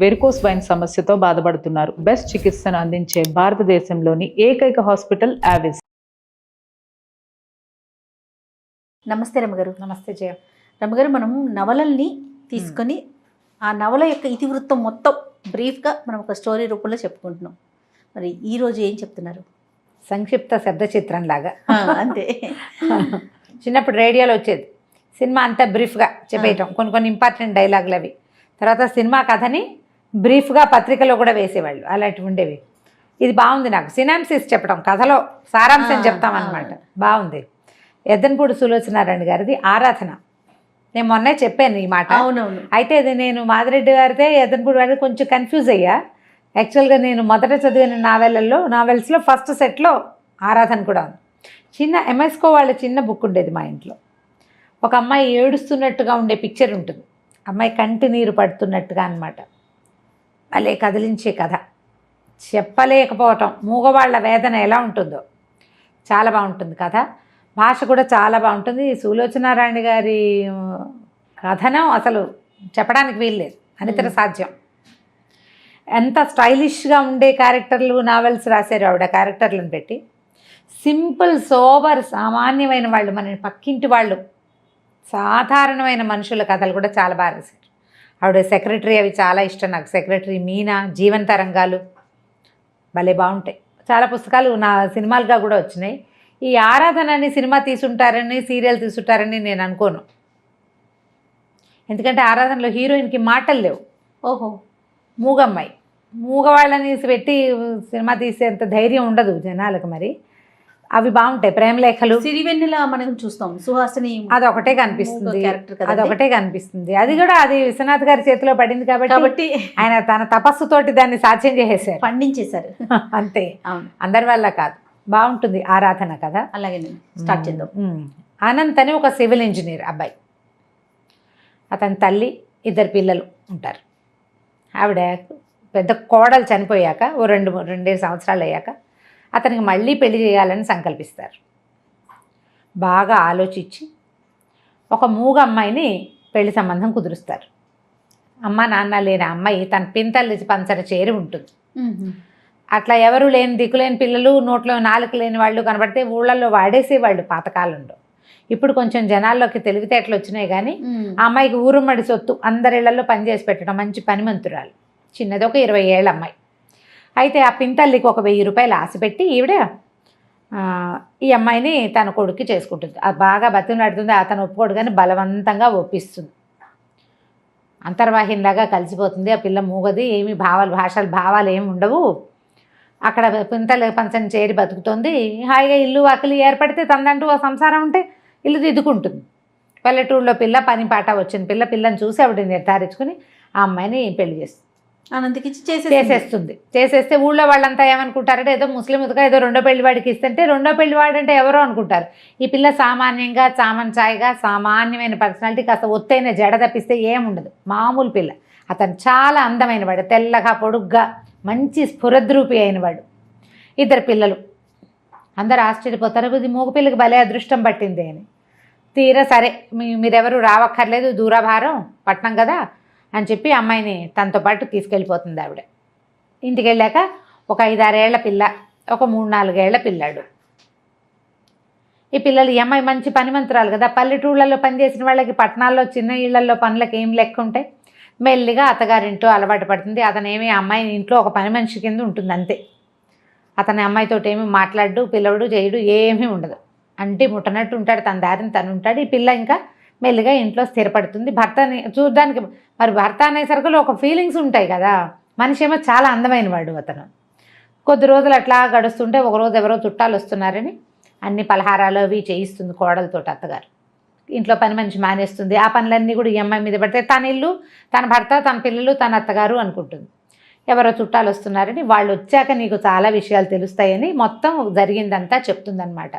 Varicose wine సమస్యతో బాధపడుతున్నారు. Best చికిత్సను అందించే భారతదేశంలోని ఏకైక హాస్పిటల్ ఆవిస్. నమస్తే రమ్మగారు. నమస్తే జయ. రమ్మగారు, మనం నవలల్ని తీసుకొని ఆ నవల యొక్క ఇతివృత్తం మొత్తం బ్రీఫ్గా మనం ఒక స్టోరీ రూపంలో చెప్పుకుంటున్నాం. మరి ఈరోజు ఏం చెప్తున్నారు? సంక్షిప్త శబ్ద చిత్రం లాగా. అంతే. చిన్నప్పుడు రేడియోలో వచ్చేది సినిమా అంతా బ్రీఫ్గా చెప్పేయటం, కొన్ని ఇంపార్టెంట్ డైలాగులు అవి. తర్వాత సినిమా కథని బ్రీఫ్గా పత్రికలో కూడా వేసేవాళ్ళు, అలాంటివి ఉండేవి. ఇది బాగుంది, నాకు సినాప్సిస్ చెప్పడం, కథలో సారాంశం చెప్తామన్నమాట. బాగుంది. ఎద్దనపూడి సులోచనారాయణ గారిది ఆరాధన. నేను మొన్నే చెప్పాను ఈ మాట. అవునవును. అయితే ఇది నేను మాదిరెడ్డి గారితే ఎద్దనపూడి గారిది కొంచెం కన్ఫ్యూజ్ అయ్యా. యాక్చువల్గా నేను మొదట చదివిన నావెల్స్లో ఫస్ట్ సెట్లో ఆరాధన కూడా ఉంది. చిన్న ఎంఎస్కో వాళ్ళ చిన్న బుక్ ఉండేది మా ఇంట్లో. ఒక అమ్మాయి ఏడుస్తున్నట్టుగా ఉండే పిక్చర్ ఉంటుంది, అమ్మాయి కంటి నీరు పడుతున్నట్టుగా అన్నమాట. భలే కదిలించే కథ, చెప్పలేకపోవటం. మూగవాళ్ల వేదన ఎలా ఉంటుందో చాలా బాగుంటుంది కథ. భాష కూడా చాలా బాగుంటుంది. సులోచనారాయణ గారి కథనం అసలు చెప్పడానికి వీల్లేదు, అనితర సాధ్యం. ఎంత స్టైలిష్గా ఉండే క్యారెక్టర్లు నావెల్స్ రాశారు ఆవిడ. క్యారెక్టర్లను పెట్టి సింపుల్ సోబర్ సామాన్యమైన వాళ్ళు, మన పక్కింటి వాళ్ళు, సాధారణమైన మనుషుల కథలు కూడా చాలా బాగా రాశారు ఆవిడ. సెక్రటరీ అవి చాలా ఇష్టం నాకు. సెక్రటరీ, మీనా, జీవన తరంగాలు భలే బాగుంటాయి. చాలా పుస్తకాలు నా సినిమాలుగా కూడా వచ్చినాయి. ఈ ఆరాధనని సినిమా తీసుంటారని, సీరియల్ తీసుంటారని నేను అనుకోను. ఎందుకంటే ఆరాధనలో హీరోయిన్కి మాటలు లేవు. ఓహో, మూగమ్మాయి, మూగవాళ్ళని పెట్టి సినిమా తీసేంత ధైర్యం ఉండదు జనాలకు. మరి అవి బాగుంటాయి. ప్రేమలేఖలు, సిరివెన్నెల మనం చూస్తాం, సుహాసిని అదొకటే కనిపిస్తుంది, అదొకటే కనిపిస్తుంది. అది కూడా అది విశ్వనాథ్ గారి చేతిలో పడింది కాబట్టి ఆయన తన తపస్సుతోటి దాన్ని సాధ్యం చేసేసారు, పండించేశారు. అంతే, అందరి వల్ల కాదు. బాగుంటుంది ఆరాధన కదా. అలాగే స్టార్ట్ చేద్దాం. అనంత్ అని ఒక సివిల్ ఇంజనీర్ అబ్బాయి, అతని తల్లి, ఇద్దరు పిల్లలు ఉంటారు. ఆవిడ పెద్ద కోడలు చనిపోయాక ఓ 2 సంవత్సరాలు అయ్యాక అతనికి మళ్ళీ పెళ్లి చేయాలని సంకల్పిస్తారు. బాగా ఆలోచించి ఒక మూగ అమ్మాయిని పెళ్లి సంబంధం కుదురుస్తారు. అమ్మ నాన్న లేని అమ్మాయి తన పింతల్లి పంచన చేరి ఉంటుంది. అట్లా ఎవరు లేని, దిక్కులేని పిల్లలు, నోట్లో నాలుక లేని వాళ్ళు కనబడితే ఊళ్ళల్లో వాడేసేవాళ్ళు పాతకాలంలో. ఇప్పుడు కొంచెం జనాల్లోకి తెలివితేటలు వచ్చినాయి. కానీ ఆ అమ్మాయికి ఊరుమ్మడి సొత్తు, అందరిళ్లలో పనిచేసి పెట్టడం, మంచి పనిమంతురాలు. చిన్నది ఒక 20 ఏళ్ళ అమ్మాయి. అయితే ఆ పింతల్లికి ఒక 1000 రూపాయలు ఆశ పెట్టి ఈవిడ ఈ అమ్మాయిని తన కొడుక్కి చేసుకుంటుంది. అది బాగా బతిమలాడుతుంది. అతను ఒప్పుకోడు కానీ బలవంతంగా ఒప్పిస్తుంది. అంతర్వాహినిలాగా కలిసిపోతుంది. ఆ పిల్ల మూగది, ఏమి భావాలు ఏమి ఉండవు. అక్కడ పింతల పంచం చేరి బతుకుతుంది. హాయిగా ఇల్లు వాకిలి ఏర్పడితే తనదంటూ ఆ సంసారం ఉంటే ఇల్లు దిద్దుకుంటుంది. పల్లెటూరులో పిల్ల, పని పాట వచ్చిన పిల్లని చూసి ఆవిడ నిర్ధారించుకుని ఆ అమ్మాయిని పెళ్లి చేస్తుంది. అనంతకి చేసేస్తే ఊళ్ళో వాళ్ళంతా ఏమనుకుంటారంటే ఏదో ముస్లింగా ఏదో రెండో పెళ్లివాడికి ఇస్తుంటే రెండో పెళ్లివాడు అంటే ఎవరో అనుకుంటారు. ఈ పిల్ల సామాన్యంగా, చామన్చాయిగా, సామాన్యమైన పర్సనాలిటీ, కాస్త ఒత్తైన జడ తప్పిస్తే ఏముండదు, మామూలు పిల్ల. అతను చాలా అందమైన వాడు, తెల్లగా పొడుగ్గా, మంచి స్ఫురద్రూపి అయినవాడు. 2 పిల్లలు. అందరు ఆశ్చర్యపోతారు, ఇది మూగ పిల్లకి భలే అదృష్టం పట్టింది అని. తీరా సరే మీరెవరు రావక్కర్లేదు, దూరభారం, పట్నం కదా అని చెప్పి అమ్మాయిని తనతో పాటు తీసుకెళ్ళిపోతుంది ఆవిడ. ఇంటికి వెళ్ళాక ఒక 5-6 ఏళ్ల పిల్ల, ఒక 3-4 ఏళ్ల పిల్లాడు. ఈ పిల్లలు, ఈ అమ్మాయి మంచి పనిమంతురాలు కదా. పల్లెటూళ్ళల్లో పనిచేసిన వాళ్ళకి పట్టణాల్లో చిన్న ఇళ్లలో పనులకు ఏం లెక్క ఉంటాయి. మెల్లిగా అత్తగారింటో అలవాటు పడుతుంది. అతనేమి అమ్మాయిని ఇంట్లో ఒక పని మనిషి కింద ఉంటుంది అంతే. అతని అమ్మాయితో ఏమి మాట్లాడు, పిలవడు, చేయడు, ఏమీ ఉండదు. అంటే ముట్టనట్టు ఉంటాడు, తన దారిని తను ఉంటాడు. ఈ పిల్ల ఇంకా మెల్లిగా ఇంట్లో స్థిరపడుతుంది. భర్తని చూడడానికి, మరి భర్త అనేసరికి ఒక ఫీలింగ్స్ ఉంటాయి కదా. మనిషి ఏమో చాలా అందమైన వాడు అతను. కొద్ది రోజులు అట్లా గడుస్తుంటే ఒకరోజు ఎవరో చుట్టాలు వస్తున్నారని అన్ని పలహారాలు అవి చేయిస్తుంది కోడలతో అత్తగారు. ఇంట్లో పని మనిషి మానేస్తుంది. ఆ పనులన్నీ కూడా ఈ అమ్మాయి మీద పడితే తన ఇల్లు, తన భర్త, తన పిల్లలు, తన అత్తగారు అనుకుంటుంది. ఎవరో చుట్టాలు వస్తున్నారని, వాళ్ళు వచ్చాక నీకు చాలా విషయాలు తెలుస్తాయని మొత్తం జరిగిందంతా చెప్తుందనమాట.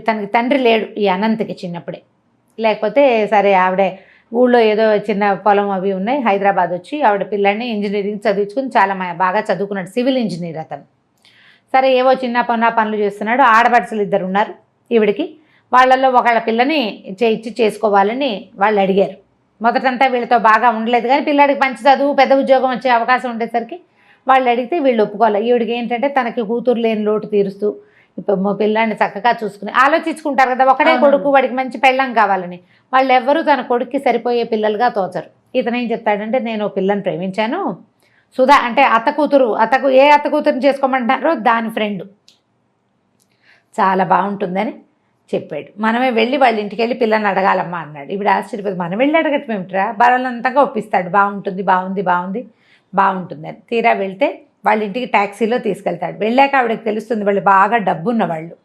తనకి తండ్రి లేడు ఈ అనంతకి చిన్నప్పుడే. లేకపోతే సరే ఆవిడే ఊళ్ళో ఏదో చిన్న పొలం అవి ఉన్నాయి, హైదరాబాద్ వచ్చి ఆవిడ పిల్లల్ని ఇంజనీరింగ్ చదివించుకుని చాలా బాగా చదువుకున్నాడు, సివిల్ ఇంజనీర్ అతను. సరే ఏవో చిన్న పనులు చేస్తున్నాడు. ఆడపడుచులు 2 ఉన్నారు ఈవిడికి. వాళ్ళల్లో ఒకళ్ళ పిల్లని ఇచ్చి చేసుకోవాలని వాళ్ళు అడిగారు. మొదటంతా వీళ్ళతో బాగా ఉండలేదు, కానీ పిల్లాడికి మంచి చదువు పెద్ద ఉద్యోగం వచ్చే అవకాశం ఉండేసరికి వాళ్ళు అడిగితే వీళ్ళు ఒప్పుకోవాలి. ఈవిడికి ఏంటంటే తనకి కూతురు లేని లోటు తీరుస్తూ ఇప్పుడు మా పిల్లాడిని చక్కగా చూసుకుని ఆలోచించుకుంటారు కదా, ఒకడే కొడుకు వాడికి మంచి పెళ్ళం కావాలని. వాళ్ళు ఎవ్వరూ తన కొడుక్కి సరిపోయే పిల్లలుగా తోచరు. ఇతను ఏం చెప్తాడంటే, నేను పిల్లని ప్రేమించాను, సుధా అంటే అత్త కూతురుని చేసుకోమంటున్నారో దాని ఫ్రెండ్ చాలా బాగుంటుందని చెప్పాడు. మనమే వెళ్ళి వాళ్ళ ఇంటికి వెళ్ళి పిల్లని అడగాలమ్మా అన్నాడు. ఇప్పుడు ఆశ్చర్యపోతే మనం వెళ్ళి అడగటం ఏమిట్రా, బలంతంగా ఒప్పిస్తాడు. బాగుంటుంది అని. తీరా వెళ్తే వాళ్ళ ఇంటికి ట్యాక్సీలో తీసుకెళ్తాడు. వెళ్ళాక ఆవిడకి తెలుస్తుంది వాళ్ళు బాగా డబ్బున్న వాళ్ళు,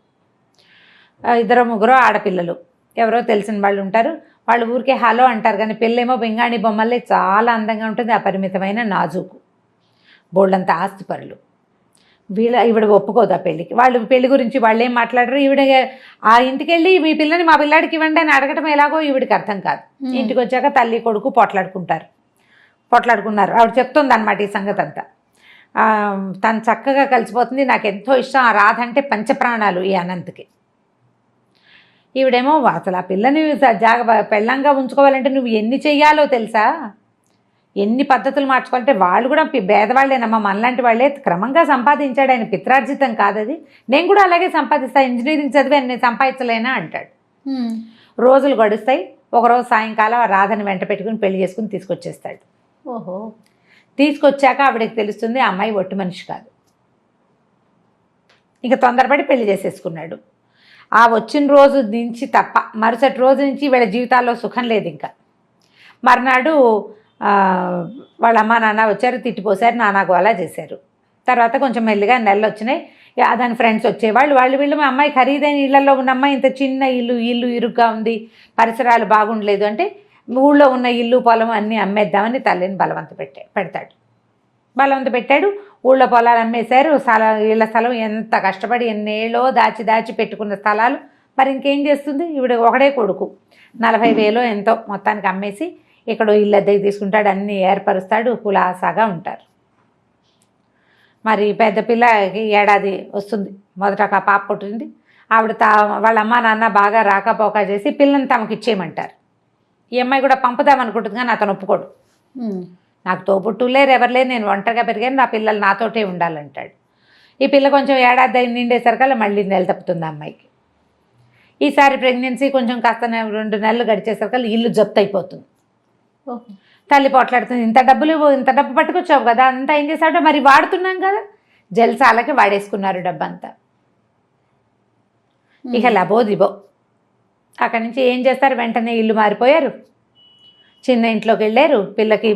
2-3 ఆడపిల్లలు, ఎవరో తెలిసిన వాళ్ళు ఉంటారు. వాళ్ళు ఊరికే హలో అంటారు, కానీ పిల్లేమో బెంగాణి బొమ్మల్లే చాలా అందంగా ఉంటుంది, అపరిమితమైన నాజూకు, బోళ్ళంత ఆస్తిపరులు. ఈవిడ ఒప్పుకోదు ఆ పెళ్ళికి. వాళ్ళు పెళ్లి గురించి వాళ్ళు ఏం మాట్లాడరు. ఈవిడ ఆ ఇంటికి వెళ్ళి మీ పిల్లని మా పిల్లాడికి ఇవ్వండి అని అడగటం ఎలాగో ఈవిడికి అర్థం కాదు. ఇంటికి వచ్చాక తల్లి కొడుకు పోట్లాడుకున్నారు. ఆవిడ చెప్తుంది అనమాట ఈ సంగతి అంతా. తను చక్కగా కలిసిపోతుంది. నాకు ఎంతో ఇష్టం, ఆ రాధ అంటే పంచప్రాణాలు ఈ అనంత్కి. ఈవిడేమో అసలు ఆ పిల్లని పెళ్ళంగా ఉంచుకోవాలంటే నువ్వు ఎన్ని చెయ్యాలో తెలుసా, ఎన్ని పద్ధతులు మార్చుకోవాలంటే. వాళ్ళు కూడా పేదవాళ్ళేనమ్మా, మనలాంటి వాళ్ళే. క్రమంగా సంపాదించాడు ఆయన, పిత్రార్జితం కాదది. నేను కూడా అలాగే సంపాదిస్తాను, ఇంజనీరింగ్ చదివి నేను సంపాదించలేనా అంటాడు. రోజులు గడుస్తాయి. ఒకరోజు సాయంకాలం ఆ రాధని వెంట పెట్టుకుని పెళ్లి చేసుకుని తీసుకొచ్చేస్తాడు. ఓహో. తీసుకొచ్చాక ఆవిడకి తెలుస్తుంది ఆ అమ్మాయి ఒట్టి మనిషి కాదు. ఇంకా తొందరపడి పెళ్లి చేసేసుకున్నాడు. ఆ వచ్చిన రోజు నుంచి తప్ప మరుసటి రోజు నుంచి వీళ్ళ జీవితాల్లో సుఖం లేదు. ఇంకా మర్నాడు వాళ్ళ అమ్మ నాన్న వచ్చారు, తిట్టిపోసారు, నాన్నకు అలా చేశారు. తర్వాత కొంచెం మెల్లిగా నెలలు వచ్చినాయి. దాని ఫ్రెండ్స్ వచ్చేవాళ్ళు. వీళ్ళు మా అమ్మాయి ఖరీదైన ఇళ్లలో ఉన్న అమ్మాయి, ఇంత చిన్న ఇల్లు ఇరుగ్గా ఉంది, పరిసరాలు బాగుండలేదు అంటే ఊళ్ళో ఉన్న ఇల్లు పొలం అన్నీ అమ్మేద్దామని తల్లిని బలవంత పెట్టాడు. ఊళ్ళో పొలాలు అమ్మేశారు. ఇళ్ళ స్థలం ఎంత కష్టపడి ఎన్నేళ్ళో దాచి పెట్టుకున్న స్థలాలు మరి ఇంకేం చేస్తుంది. ఈవిడ ఒకడే కొడుకు, 40,000 ఎంతో మొత్తానికి అమ్మేసి ఇక్కడ ఇల్లు అద్దెకి తీసుకుంటాడు, అన్నీ ఏర్పరుస్తాడు, కులాసాగా ఉంటారు. మరి పెద్ద పిల్లకి ఏడాది వస్తుంది, మొదట ఒక పాప పుట్టింది. ఆవిడ వాళ్ళ అమ్మ నాన్న బాగా రాకపోక చేసి పిల్లని తమకు ఇచ్చేయమంటారు. ఈ అమ్మాయి కూడా పంపుదామనుకుంటుంది, కానీ అతను ఒప్పుకోడు. నాకు తోబుట్టులు లేరు, ఎవరు లేరు, నేను ఒంటరిగా పెరిగాను, నా పిల్లలు నాతోటే ఉండాలంటాడు. ఈ పిల్ల కొంచెం ఏడాది నిండేసరికల్లా మళ్ళీ నెల తప్పుతుంది అమ్మాయికి. ఈసారి ప్రెగ్నెన్సీ కొంచెం కాస్త 2 నెలలు గడిచేసరికల్లా ఇల్లు జప్తు అయిపోతుంది. తల్లి పోట్లాడుతుంది, ఇంత డబ్బు పట్టుకొచ్చావు కదా, అంతా ఏం చేశాడో మరి వాడుతున్నాం కదా, జల్సాలకి వాడేసుకున్నారు డబ్బంతా. ఇక లబోదిబో. అక్కడి నుంచి ఏం చేస్తారు, వెంటనే ఇల్లు మారిపోయారు, చిన్న ఇంట్లోకి వెళ్ళారు. పిల్లకి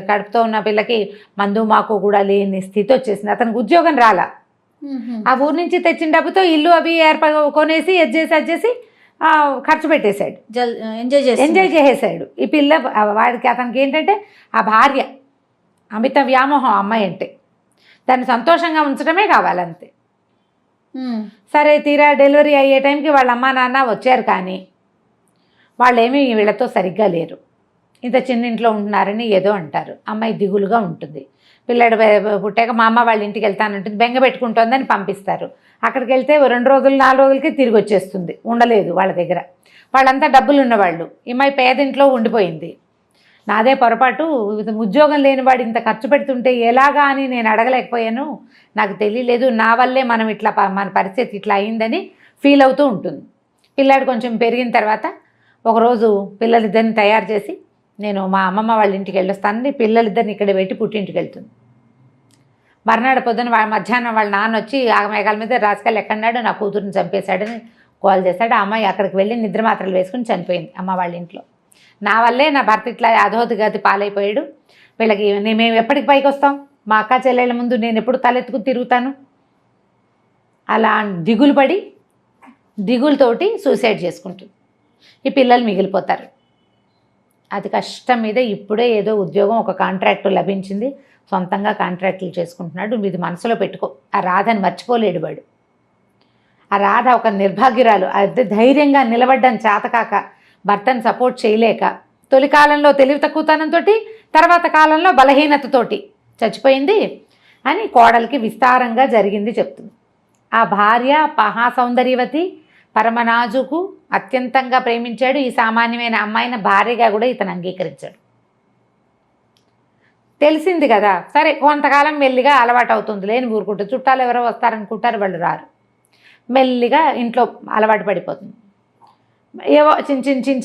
కడుపుతో ఉన్న పిల్లకి మందు మాకు కూడా లేని స్థితి వచ్చేసింది. అతనికి ఉద్యోగం రాలా. ఆ ఊరు నుంచి తెచ్చిన డబ్బుతో ఇల్లు అవి కొనేసి అది చేసి ఖర్చు పెట్టేశాడు, ఎంజాయ్ చేసేసాడు. ఈ పిల్ల వాడికి అతనికి ఏంటంటే ఆ భార్య అమిత వ్యామోహం అమ్మాయి అంటే, దాన్ని సంతోషంగా ఉంచడమే కావాలంతే. సరే తీరా డెలివరీ అయ్యే టైంకి వాళ్ళ అమ్మా నాన్న వచ్చారు, కానీ వాళ్ళేమీ వీళ్ళతో సరిగ్గా లేరు. ఇంత చిన్న ఇంట్లో ఉంటున్నారని ఏదో అంటారు. అమ్మాయి దిగులుగా ఉంటుంది. పిల్లడు పుట్టాక మా అమ్మ వాళ్ళ ఇంటికి వెళ్తానంటుంది, బెంగ పెట్టుకుంటోందని పంపిస్తారు. అక్కడికి వెళ్తే 2 రోజులు 4 రోజులకి తిరిగి వచ్చేస్తుంది, ఉండలేదు వాళ్ళ దగ్గర. వాళ్ళంతా డబ్బులు ఉన్నవాళ్ళు, అమ్మాయి పేదింట్లో ఉండిపోయింది. నాదే పొరపాటు, ఉద్యోగం లేని వాడు ఇంత ఖర్చు పెడుతుంటే ఎలాగా అని నేను అడగలేకపోయాను, నాకు తెలియలేదు, నా వల్లే మన పరిస్థితి ఇట్లా అయిందని ఫీల్ అవుతూ ఉంటుంది. పిల్లాడు కొంచెం పెరిగిన తర్వాత ఒకరోజు పిల్లలిద్దరిని తయారు చేసి నేను మా అమ్మమ్మ వాళ్ళ ఇంటికి వెళ్ళొస్తానని పిల్లలిద్దరిని ఇక్కడ పెట్టి పుట్టింటికి వెళ్తుంది. మర్నాడు పొద్దున మధ్యాహ్నం వాళ్ళ నాన్న వచ్చి ఆగమేఘాల మీద రాసుకెళ్ళి ఎక్కడన్నాడు, నా కూతురుని చంపేశాడని కాల్ చేశాడు. ఆ అమ్మాయి అక్కడికి వెళ్ళి నిద్ర మాత్రలు వేసుకుని చనిపోయింది అమ్మ వాళ్ళ ఇంట్లో. నా వల్లే నా భర్త ఇట్లా అధోగతి పాలైపోయాడు, వీళ్ళకి మేము ఎప్పటికి పైకి వస్తాం, మా అక్క చెల్లెళ్ళ ముందు నేను ఎప్పుడు తలెత్తుకుని తిరుగుతాను. అలా దిగులతోటి సూసైడ్ చేసుకుంటుంది. ఈ పిల్లలు మిగిలిపోతారు. అది కష్టం మీద ఇప్పుడే ఏదో ఉద్యోగం, ఒక కాంట్రాక్టు లభించింది, సొంతంగా కాంట్రాక్టులు చేసుకుంటున్నాడు. ఇది మనసులో పెట్టుకో. ఆ రాధని మర్చిపోలేడు వాడు. ఆ రాధ ఒక నిర్భాగ్యురాలు, అదే ధైర్యంగా నిలబడ్డం చేతకాక, భర్తను సపోర్ట్ చేయలేక, తొలి కాలంలో తెలివి తక్కువతనంతో, తర్వాత కాలంలో బలహీనతతోటి చచ్చిపోయింది అని కోడలికి విస్తారంగా జరిగింది చెప్తుంది. ఆ భార్య మహాసౌందర్యవతి, పరమనాజుకు, అత్యంతంగా ప్రేమించాడు. ఈ సామాన్యమైన అమ్మాయిని భార్యగా కూడా ఇతను అంగీకరించాడు. తెలిసింది కదా, సరే కొంతకాలం మెల్లిగా అలవాటు అవుతుంది, లేని ఊరుకుంటుంది. చుట్టాలు ఎవరో వస్తారనుకుంటారు, వాళ్ళు రారు. మెల్లిగా ఇంట్లో అలవాటు పడిపోతుంది. ఏవో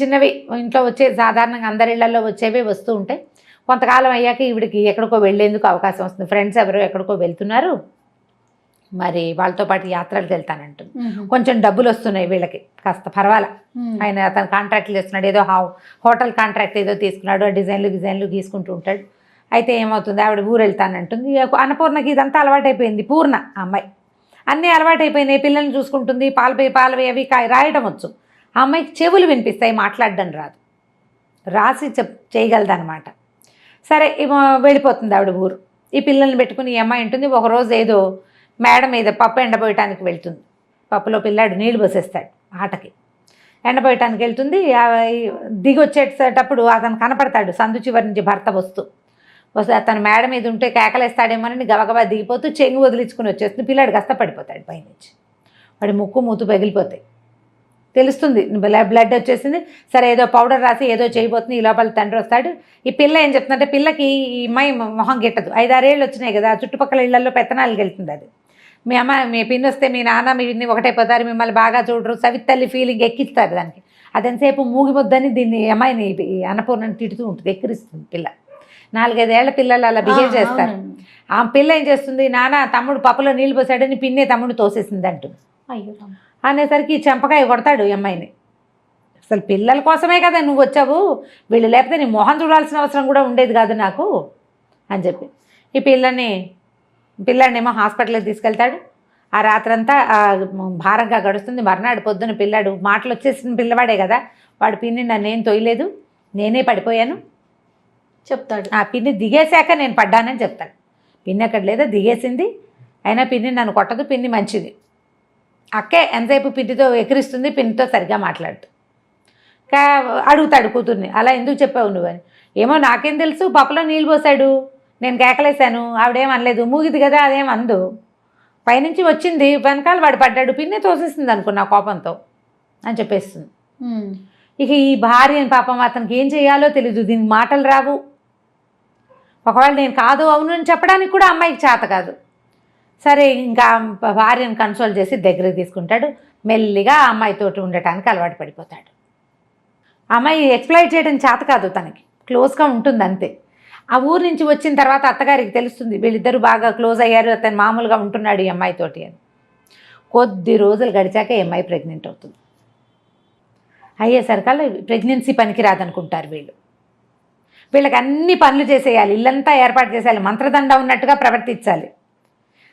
చిన్నవి ఇంట్లో వచ్చే సాధారణంగా అందరి ఇళ్లలో వచ్చేవి వస్తూ ఉంటాయి. కొంతకాలం అయ్యాక ఈవిడికి ఎక్కడికో వెళ్ళేందుకు అవకాశం వస్తుంది. ఫ్రెండ్స్ ఎవరో ఎక్కడికో వెళ్తున్నారు, మరి వాళ్ళతో పాటు యాత్రలకు వెళ్తానంటుంది. కొంచెం డబ్బులు వస్తున్నాయి వీళ్ళకి, కాస్త పర్వాలా. ఆయన అతను కాంట్రాక్ట్లు చేస్తున్నాడు, ఏదో హోటల్ కాంట్రాక్ట్ ఏదో తీసుకున్నాడు, డిజైన్లు గీసుకుంటూ ఉంటాడు. అయితే ఏమవుతుంది, ఆవిడ ఊరు వెళ్తానంటుంది. అన్నపూర్ణకి ఇదంతా అలవాటైపోయింది. పూర్ణ అమ్మాయి అన్నీ అలవాటైపోయినాయి. పిల్లల్ని చూసుకుంటుంది, పాలపై అవి రాయడం వచ్చు. ఆ అమ్మాయికి చెవులు వినిపిస్తాయి, మాట్లాడడం రాదు, రాసి చేయగలదన్నమాట. సరే వెళ్ళిపోతుంది ఆవిడ ఊరు. ఈ పిల్లల్ని పెట్టుకుని ఈ అమ్మాయి ఉంటుంది. ఒకరోజు ఏదో మేడ మీద పప్పు ఎండబోయటానికి వెళ్తుంది. పప్పులో పిల్లాడు నీళ్లు పోసేస్తాడు ఆటకి. ఎండబోయటానికి వెళ్తుంది. దిగి వచ్చేటప్పుడు అతను కనపడతాడు, సందు చివరి నుంచి భర్త వస్తే అతను మేడ మీద ఉంటే కేకలేస్తాడేమోనని గబగబా దిగిపోతూ చెంగు వదిలించుకుని వచ్చేస్తుంది. పిల్లాడు కష్ట పడిపోతాడు పైనుంచి. వాడి ముక్కు మూతు పగిలిపోతాయి. తెలుస్తుంది బ్లడ్ వచ్చేసింది. సరే ఏదో పౌడర్ రాసి ఏదో చేయబోతుంది. ఈ లోపల తండ్రి వస్తాడు. ఈ పిల్ల ఏం చెప్తుందంటే, పిల్లకి ఈ అమ్మాయి మొహం గిట్టదు. 5-6 ఏళ్ళు వచ్చినాయి కదా, చుట్టుపక్కల ఇళ్లలో పెత్తనాలకు వెళ్తుంది. అది మీ అమ్మ మీ పిన్ని వస్తే మీ నాన్న మీ పిన్ని ఒకటే పోతారు, మిమ్మల్ని బాగా చూడరు, సవితల్లి ఫీలింగ్ ఎక్కిస్తారు దానికి. అదెంతసేపు మూగిపోద్దని దీన్ని అమ్మాయిని అన్నపూర్ణని తిడుతూ ఉంటుంది, ఎక్కిరిస్తుంది పిల్ల. 4-5 ఏళ్ల పిల్లలు అలా బిహేవ్ చేస్తారు. ఆ పిల్ల ఏం చేస్తుంది, నాన్న తమ్ముడు పప్పులో నీళ్ళు పోసాడని పిన్నే తమ్ముడు తోసేసింది అంటుంది. అయ్యో అనేసరికి చెంపకాయ కొడతాడు ఈ అమ్మాయిని. అసలు పిల్లల కోసమే కదా నువ్వు వచ్చావు, వీళ్ళు లేకపోతే నీ మొహం చూడాల్సిన అవసరం కూడా ఉండేది కాదు నాకు అని చెప్పి ఈ పిల్లాడినేమో హాస్పిటల్కి తీసుకెళ్తాడు. ఆ రాత్రంతా భారంగా గడుస్తుంది. మర్నాడు పొద్దున పిల్లాడు మాటలు వచ్చేసిన పిల్లవాడే కదా, వాడు పిన్ని నన్నేం తొయ్యలేదు, నేనే పడిపోయాను చెప్తాడు. ఆ పిన్ని దిగేశాక నేను పడ్డానని చెప్తాడు. పిన్ని అక్కడ లేదా, దిగేసింది. అయినా పిన్ని నన్ను కొట్టదు, పిన్ని మంచిది. అక్కే ఎంతసేపు పిన్నితో ఎక్కిరిస్తుంది, పిన్నితో సరిగ్గా మాట్లాడుతూ అడుగుతాడు కూతుర్ని, అలా ఎందుకు చెప్పావు నువ్వని. ఏమో నాకేం తెలుసు, పప్పులో నీళ్ళు పోసాడు, నేను కేకలేశాను, ఆవిడేం అనలేదు, మూగిది కదా అదేం అందు, పైనుంచి వచ్చింది, వెనకాల వాడు పడ్డాడు, పిన్ని తోసేసింది అనుకున్నా కోపంతో అని చెప్పేస్తుంది. ఇక ఈ భార్యని పాపం అతనికి ఏం చేయాలో తెలీదు, దీనికి మాటలు రావు. ఒకవేళ నేను కాదు అవును అని చెప్పడానికి కూడా అమ్మాయికి చేత కాదు. సరే ఇంకా భార్యను కన్సోల్ చేసి దగ్గరికి తీసుకుంటాడు. మెల్లిగా ఆ అమ్మాయితోటి ఉండటానికి అలవాటు పడిపోతాడు. అమ్మాయి ఎక్స్ప్లాయిట్ చేయడం చేత కాదు, తనకి క్లోజ్గా ఉంటుంది అంతే. ఆ ఊరు నుంచి వచ్చిన తర్వాత అత్తగారికి తెలుస్తుంది వీళ్ళిద్దరూ బాగా క్లోజ్ అయ్యారు, అతను మామూలుగా ఉంటున్నాడు ఈ అమ్మాయితోటి అని. కొద్ది రోజులు గడిచాక ఈ అమ్మాయి ప్రెగ్నెంట్ అవుతుంది. అయ్యేసరికల్లా ప్రెగ్నెన్సీ పనికిరాదనుకుంటారు వీళ్ళకి అన్ని పనులు చేసేయాలి, ఇల్లంతా ఏర్పాటు చేసేయాలి, మంత్రదండ ఉన్నట్టుగా ప్రవర్తించాలి.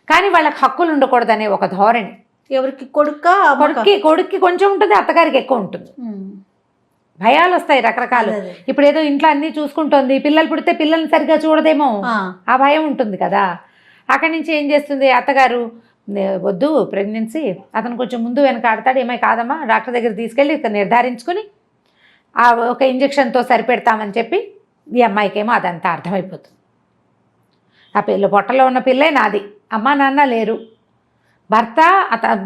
కానీ వాళ్ళకి హక్కులు ఉండకూడదనే ఒక ధోరణి. ఎవరికి కొడుక్కి కొంచెం ఉంటుంది, అత్తగారికి ఎక్కువ ఉంటుంది. భయాలు వస్తాయి రకరకాలు. ఇప్పుడు ఏదో ఇంట్లో అన్నీ చూసుకుంటోంది, పిల్లలు పుడితే పిల్లల్ని సరిగ్గా చూడదేమో, ఆ భయం ఉంటుంది కదా. అక్కడి నుంచి ఏం చేస్తుంది అత్తగారు, వద్దు ప్రెగ్నెన్సీ, అతను కొంచెం ముందు వెనక ఆడతాడు, ఏమై కాదమ్మా డాక్టర్ దగ్గర తీసుకెళ్ళి నిర్ధారించుకుని ఆ ఒక ఇంజక్షన్తో సరిపెడతామని చెప్పి ఈ అమ్మాయికేమో అదంతా అర్థమైపోతుంది. ఆ పొట్టలో ఉన్న పిల్లే నాది, అమ్మా నాన్న లేరు, భర్త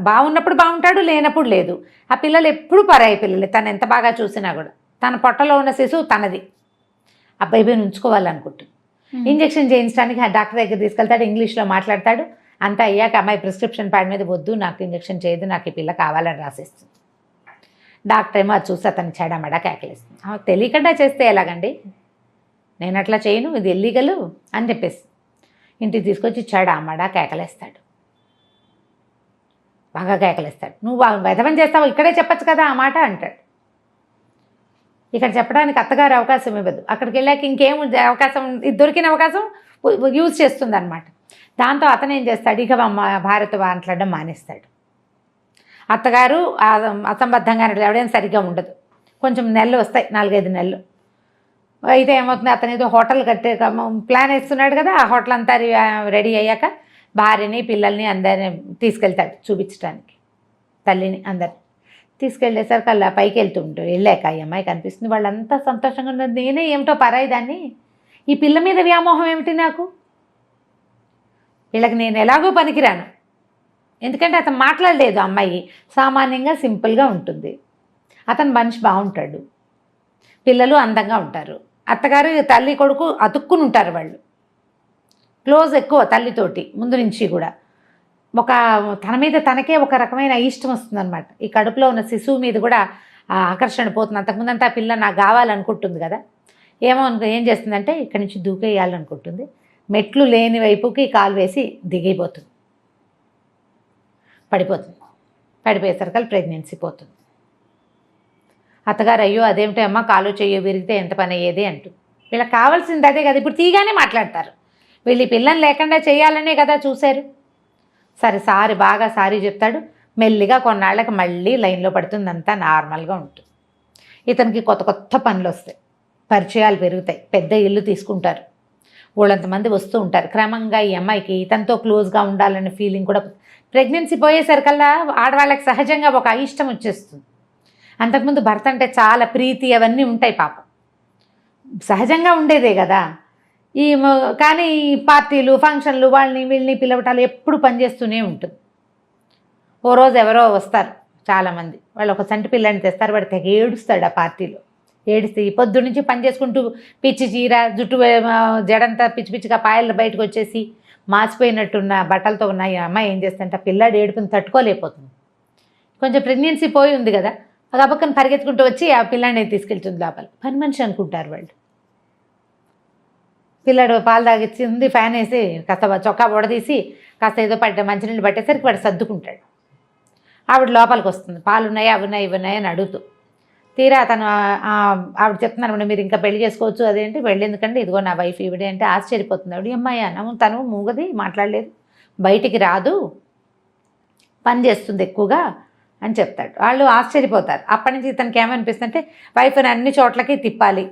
బాగున్నప్పుడు బాగుంటాడు, లేనప్పుడు లేదు. ఆ పిల్లలు ఎప్పుడు పరాయి పిల్లలు, తను ఎంత బాగా చూసినా కూడా. తన పొట్టలో ఉన్న శిశువు తనది, ఆ బేబీని ఉంచుకోవాలనుకుంటుంది. ఇంజక్షన్ చేయించడానికి ఆ డాక్టర్ దగ్గర తీసుకెళ్తాడు, ఇంగ్లీష్లో మాట్లాడతాడు. అంతా అయ్యాక అమ్మాయి ప్రిస్క్రిప్షన్ ప్యాడ్ మీద వద్దు నాకు ఇంజక్షన్ చేయదు, నాకు ఈ పిల్ల కావాలని రాసేస్తుంది. డాక్టర్ ఏమో అది చూసి అతను చెడమడా కేకలేస్తుంది. తెలియకుండా చేస్తే ఎలాగండి, నేను అట్లా చేయను, ఇది ఇల్లీగలు అని చెప్పేసి ఇంటికి తీసుకొచ్చి చెడమడా కేకలేస్తాడు, బాగా కేకలేస్తాడు. నువ్వు వెధవం చేస్తావు, ఇక్కడే చెప్పచ్చు కదా ఆ మాట అంటాడు. ఇక్కడ చెప్పడానికి అత్తగారు అవకాశం ఇవ్వదు. అక్కడికి వెళ్ళాక ఇంకేం అవకాశం, దొరికిన అవకాశం యూజ్ చేస్తుంది అనమాట. దాంతో అతను ఏం చేస్తాడు, ఇక భార్యతో మాట్లాడడం మానేస్తాడు. అత్తగారు అసంబద్ధంగా ఎవడైనా సరిగ్గా ఉండదు. కొంచెం నెలలు వస్తాయి, 4-5 నెలలు అయితే ఏమవుతుంది, అతను ఏదో హోటల్ కట్టే ప్లాన్ వేస్తున్నాడు కదా. ఆ హోటల్ అంతా రెడీ అయ్యాక భార్యని పిల్లల్ని అందరిని తీసుకెళ్తాడు చూపించడానికి, తల్లిని అందరిని తీసుకెళ్ళేసరికి అలా పైకి వెళ్తుంటాడు. వెళ్ళాక ఈ అమ్మాయి కనిపిస్తుంది, వాళ్ళంతా సంతోషంగా ఉన్నారు. నేనే ఏమిటో పరాయి దాన్ని, ఈ పిల్ల మీద వ్యామోహం ఏమిటి నాకు, వీళ్ళకి నేను ఎలాగో పనికిరాను. ఎందుకంటే అతను మాట్లాడలేదు, అమ్మాయి సామాన్యంగా సింపుల్గా ఉంటుంది. అతను మనిషి బాగుంటాడు, పిల్లలు అందంగా ఉంటారు. అత్తగారు తల్లి కొడుకు అతుక్కుని ఉంటారు, వాళ్ళు క్లోజ్ ఎక్కువ తల్లితోటి ముందు నుంచి కూడా. తన మీద తనకే ఒక రకమైన ఇష్టం వస్తుందన్నమాట. ఈ కడుపులో ఉన్న శిశువు మీద కూడా ఆకర్షణ పోతుంది. అంతకుముందంటే ఆ పిల్ల నాకు కావాలనుకుంటుంది కదా, ఏం చేస్తుందంటే ఇక్కడి నుంచి దూకేయాలనుకుంటుంది, మెట్లు లేని వైపుకి కాలు వేసి దిగిపోతుంది, పడిపోయేసరికి ప్రెగ్నెన్సీ పోతుంది. అత్తగారు అయ్యో అదేమిటో అమ్మ కాలు చెయ్యి విరిగితే ఎంత పని అయ్యేది అంటుంది. వీళ్ళకి కావాల్సింది అదే కదా, ఇప్పుడు తీగానే మాట్లాడతారు. వీళ్ళు ఈ పిల్లని లేకుండా చేయాలనే కదా చూశారు. సరే బాగా సారీ చెప్తాడు. మెల్లిగా కొన్నాళ్ళకి మళ్ళీ లైన్లో పడుతుంది, అంతా నార్మల్గా ఉంటుంది. ఇతనికి కొత్త పనులు వస్తాయి, పరిచయాలు పెరుగుతాయి, పెద్ద ఇల్లు తీసుకుంటారు, వాళ్ళంతమంది వస్తూ ఉంటారు. క్రమంగా ఈ అమ్మాయికి ఇతనితో క్లోజ్గా ఉండాలనే ఫీలింగ్ కూడా. ప్రెగ్నెన్సీ పోయేసరికల్లా ఆడవాళ్ళకి సహజంగా ఒక అయిష్టం వచ్చేస్తుంది. అంతకుముందు భర్త అంటే చాలా ప్రీతి అవన్నీ ఉంటాయి, పాపం సహజంగా ఉండేదే కదా. కానీ ఈ పార్టీలు ఫంక్షన్లు వీళ్ళని పిలవటాలు ఎప్పుడు పనిచేస్తూనే ఉంటుంది. ఓ రోజు ఎవరో వస్తారు చాలామంది, వాళ్ళు ఒక చంటి పిల్లని తెస్తారు, వాడు తెగ ఏడుస్తాడు. ఆ పార్టీలో ఏడిస్తే పొద్దు నుంచి పని చేసుకుంటూ పిచ్చి చీర జుట్టు జడంతా పిచ్చిగా పాయలు బయటకు వచ్చేసి మాసిపోయినట్టున్న బట్టలతో ఉన్న ఈ అమ్మాయి ఏం చేస్తుంటే పిల్లాడు ఏడుపుని తట్టుకోలేకపోతుంది. కొంచెం ప్రెగ్నెన్సీ పోయి ఉంది కదా, ఆ పక్కన పరిగెత్తుకుంటూ వచ్చి ఆ పిల్లాడిని తీసుకెళ్తుంది లోపల. పని మనిషి అనుకుంటారు వాళ్ళు. పిల్లాడు పాలు తాగిచ్చింది, ఫ్యాన్ వేసి కాస్త చొక్కా బొడదీసి కాస్త ఏదో మంచినీళ్ళు పట్టేసరికి వాడు సర్దుకుంటాడు. ఆవిడ లోపలికి వస్తుంది, పాలు ఉన్నాయా అవి ఉన్నాయి ఇవి ఉన్నాయని అడుగుతూ. తీరా అతను ఆవిడ చెప్తున్నాను మీరు ఇంకా పెళ్లి చేసుకోవచ్చు, అదేంటి పెళ్ళి ఎందుకంటే ఇదిగో నా వైఫ్ ఈవిడే అంటే ఆశ్చర్యపోతుంది ఆవిడ. అమ్మాయి తను మూగది, మాట్లాడలేదు, బయటికి రాదు, పని చేస్తుంది ఎక్కువగా అని చెప్తాడు. వాళ్ళు ఆశ్చర్యపోతారు. అప్పటి నుంచి ఇతనికి ఏమనిపిస్తుంది అంటే వైఫ్ని అన్ని చోట్లకి తిప్పాలి,